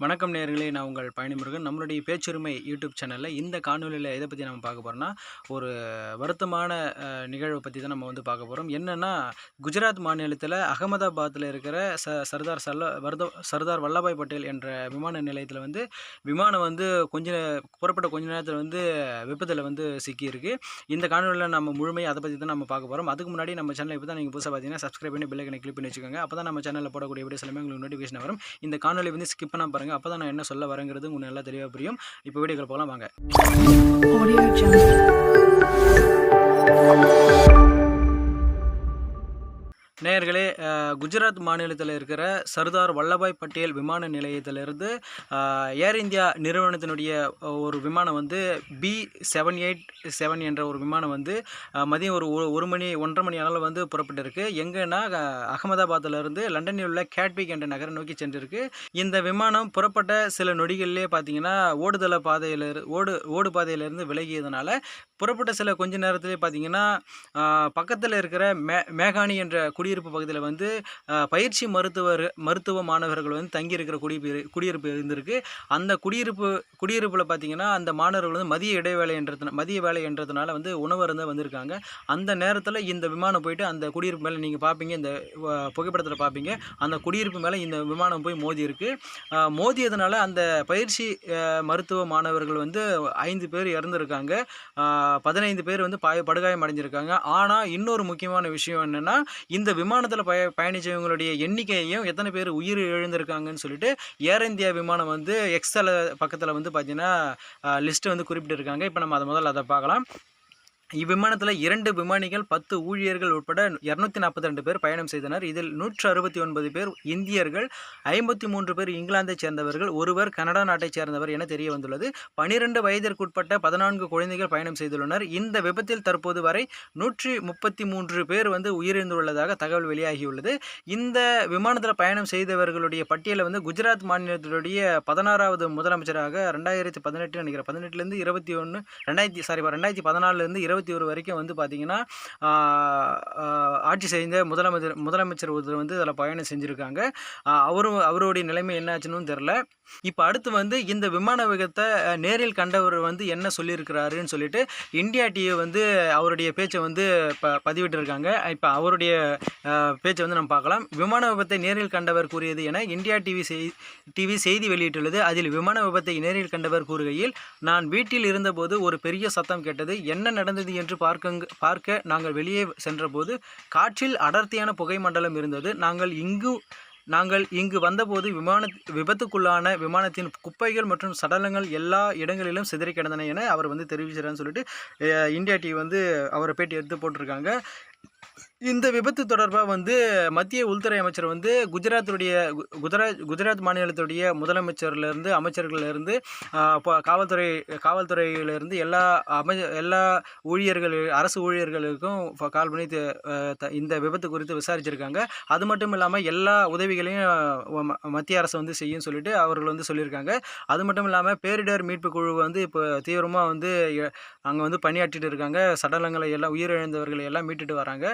வணக்கம் நேயர்களே, நான் உங்கள் பழனிமுருகன். நம்மளுடைய பேச்சுரிமை யூடியூப் சேனலில் இந்த காணொலியில் எதை பற்றி நம்ம பார்க்க போகிறோம்னா, ஒரு வருத்தமான நிகழ்வை பற்றி தான் நம்ம வந்து பார்க்க போகிறோம். என்னென்னா, குஜராத் மாநிலத்தில் அகமதாபாத்தில் இருக்கிற சர்தார் வல்லபாய் பட்டேல் என்ற விமான நிலையத்தில் வந்து விமானம் வந்து புறப்பட்ட கொஞ்ச நேரத்தில் வந்து விபத்தில் வந்து சிக்கியிருக்கு. இந்த காணொலியில் நம்ம முழுமையாக அதை பற்றி தான் நம்ம பார்க்க போகிறோம். அதுக்கு முன்னாடி நம்ம சேனலை இப்போ தான் நீங்கள் புதுசாக பார்த்தீங்கன்னா சப்ஸ்கிரைப் பண்ணி பெல் ஐக்கனை கிளிக் பண்ணி வச்சுக்கோங்க. அப்போ தான் நம்ம சேனலில் போடக்கூடிய வீடியோஸ் எல்லாமே உங்களுக்கு நோட்டிஃபிகேஷன் வரும். இந்த காணொலி வந்து ஸ்கிப் பண்ணாம பாருங்க. அப்பதான் நான் என்ன சொல்ல வரேங்கிறது உங்களுக்கு நல்லா தெளிவாக புரியும். இப்போ வீடியோக்குள்ள போகலாம் வாங்க. நேயர்களே, குஜராத் மாநிலத்தில் இருக்கிற சர்தார் வல்லபாய் பட்டேல் விமான நிலையத்திலிருந்து ஏர் இந்தியா நிறுவனத்தினுடைய ஒரு விமானம் வந்து B787 என்ற ஒரு விமானம் வந்து மதியம் ஒரு மணி 1:30 மணி அளவில் வந்து புறப்பட்டிருக்கு. எங்கன்னா அகமதாபாத்திலிருந்து லண்டனில் உள்ள கேட்விக் என்ற நகரை நோக்கி சென்றிருக்கு. இந்த விமானம் புறப்பட்ட சில நொடிகளிலே பார்த்தீங்கன்னா ஓடு பாதையிலிருந்து விலகியதுனால புறப்பட்ட சில கொஞ்ச நேரத்திலே பார்த்தீங்கன்னா பக்கத்தில் இருக்கிற மேகானி என்ற குடியிருப்பு பகுதியில் வந்து பயிற்சி மருத்துவ மாணவர்கள் வந்து தங்கியிருக்கிற குடியிருப்பு இருந்திருக்கு. அந்த குடியிருப்பில் பார்த்தீங்கன்னா அந்த மாணவர்கள் வந்து மதிய வேலை என்றதுனால வந்து உணவு அருந்த வந்திருக்காங்க. அந்த நேரத்தில் இந்த விமானம் போயிட்டு அந்த குடியிருப்பு மேலே நீங்கள் பார்ப்பீங்க, இந்த புகைப்படத்தில் பார்ப்பீங்க, அந்த குடியிருப்பு மேலே இந்த விமானம் போய் மோதி இருக்கு. மோதியதுனால அந்த பயிற்சி மருத்துவ மாணவர்கள் வந்து 5 பேர் இறந்துருக்காங்க. 15 பேர் வந்து படுகாயம் அடைஞ்சிருக்காங்க. ஆனால் இன்னொரு முக்கியமான விஷயம் என்னென்னா, இந்த விமானத்தில் பயணித்தவங்களுடைய எண்ணிக்கையையும் எத்தனை பேர் உயிர் இழந்திருக்காங்கன்னு சொல்லிட்டு ஏர் இந்தியா விமானம் வந்து எக்ஸல் பக்கத்தில் வந்து பார்த்தீங்கன்னா லிஸ்ட்டு வந்து குறிப்பிட்டிருக்காங்க. இப்போ நம்ம அதை பார்க்கலாம். இவ்விமானத்தில் 2 விமானிகள் 10 ஊழியர்கள் உட்பட 242 பேர் பயணம் செய்தனர். இதில் 169 பேர் இந்தியர்கள், 53 பேர் இங்கிலாந்தைச் சேர்ந்தவர்கள், ஒருவர் கனடா நாட்டைச் சேர்ந்தவர் என தெரிய வந்துள்ளது. 12 வயதிற்குட்பட்ட 14 குழந்தைகள் பயணம் செய்துள்ளனர். இந்த விபத்தில் தற்போது வரை 133 பேர் வந்து உயிரிழந்துள்ளதாக தகவல் வெளியாகியுள்ளது. இந்த விமானத்தில் பயணம் செய்தவர்களுடைய பட்டியலை வந்து குஜராத் மாநிலத்தினுடைய 16வது முதலமைச்சராக 2018 நினைக்கிறேன், 18லேருந்து 2014லேருந்து 21 வரைக்கும் வந்து பார்த்தீங்கன்னா ஆட்சி செய்த முதலமைச்சர் ஒருத்தர் வந்து அதில் பயணம் செஞ்சுருக்காங்க. அவருடைய நிலைமை என்னாச்சுன்னு தெரில. இப்போ அடுத்து வந்து இந்த விமான விபத்தை நேரில் கண்டவர் வந்து என்ன சொல்லியிருக்கிறாருன்னு சொல்லிட்டு இந்தியா டிவி வந்து அவருடைய பேச்சை வந்து பதிவிட்டிருக்காங்க. இப்போ அவருடைய பேச்சை வந்து நம்ம பார்க்கலாம். விமான விபத்தை நேரில் கண்டவர் கூறியது என இந்தியா டிவி செய்தி வெளியிட்டுள்ளது. அதில் விமான விபத்தை நேரில் கண்டவர் கூறுகையில், நான் வீட்டில் இருந்தபோது ஒரு பெரிய சத்தம் கேட்டது. என்ன நடந்தது என்று பார்க்க நாங்கள் வெளியே சென்றபோது காற்றில் அடர்த்தியான புகை மண்டலம் இருந்தது. நாங்கள் இங்கு வந்தபோது விபத்துக்குள்ளான விமானத்தின் குப்பைகள் மற்றும் சடலங்கள் எல்லா இடங்களிலும் சிதறி கிடந்தன என அவர் வந்து தெரிவிச்சார்னு சொல்லிட்டு இந்தியா டிவி வந்து அவரை பேட்டி எடுத்து போட்டிருக்காங்க. இந்த விபத்து தொடர்பாக வந்து மத்திய உள்துறை அமைச்சர் வந்து குஜராத் மாநிலத்துடைய முதலமைச்சர்லேருந்து அமைச்சர்களிலிருந்து காவல்துறையிலிருந்து எல்லா அரசு ஊழியர்களுக்கும் கால் பண்ணி இந்த விபத்து குறித்து விசாரிச்சிருக்காங்க. அது மட்டும் இல்லாமல் எல்லா உதவிகளையும் மத்திய அரசு வந்து செய்யும் சொல்லிட்டு அவர்கள் வந்து சொல்லியிருக்காங்க. அது மட்டும் இல்லாமல் பேரிடர் மீட்பு குழு வந்து இப்போ தீவிரமாக வந்து அங்கே வந்து பணியாற்றிட்டு இருக்காங்க. சடலங்களை எல்லாம் உயிரிழந்தவர்களை எல்லாம் மீட்டுட்டு வராங்க,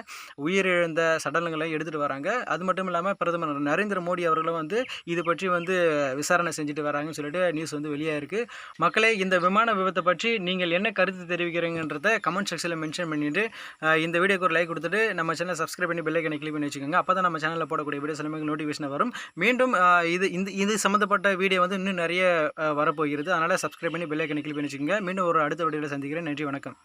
உயிரிழந்த சடலங்களை எடுத்துகிட்டு வராங்க. அது மட்டும் இல்லாமல் பிரதமர் நரேந்திர மோடி அவர்களும் வந்து இது பற்றி வந்து விசாரணை செஞ்சுட்டு வராங்கன்னு சொல்லிட்டு நியூஸ் வந்து வெளியாயிருக்கு. மக்களே, இந்த விமான விபத்தை பற்றி நீங்கள் என்ன கருத்து தெரிவிக்கிறீங்கன்றதை கமெண்ட் செக்ஷனில் மென்ஷன் பண்ணிவிட்டு இந்த வீடியோக்கு ஒரு லைக் கொடுத்துட்டு நம்ம சேனலை சப்ஸ்கிரைப் பண்ணி பெல் ஐக்கனை கிளிக் பண்ணி வச்சுக்கோங்க. அப்போ தான் நம்ம சேனலில் போடக்கூடிய வீடியோஸ் எல்லாமே நோட்டிஃபிகேஷன் வரும். மீண்டும் இது சம்மந்தப்பட்ட வீடியோ வந்து இன்னும் நிறைய வரப்போகிறது. அதனால் சப்ஸ்கிரைப் பண்ணி பெல் ஐக்கனை கிளிக் பண்ணி வச்சுக்கோங்க. மீண்டும் ஒரு அடுத்த வீடியோவில் சந்திக்கிறேன். நன்றி, வணக்கம்.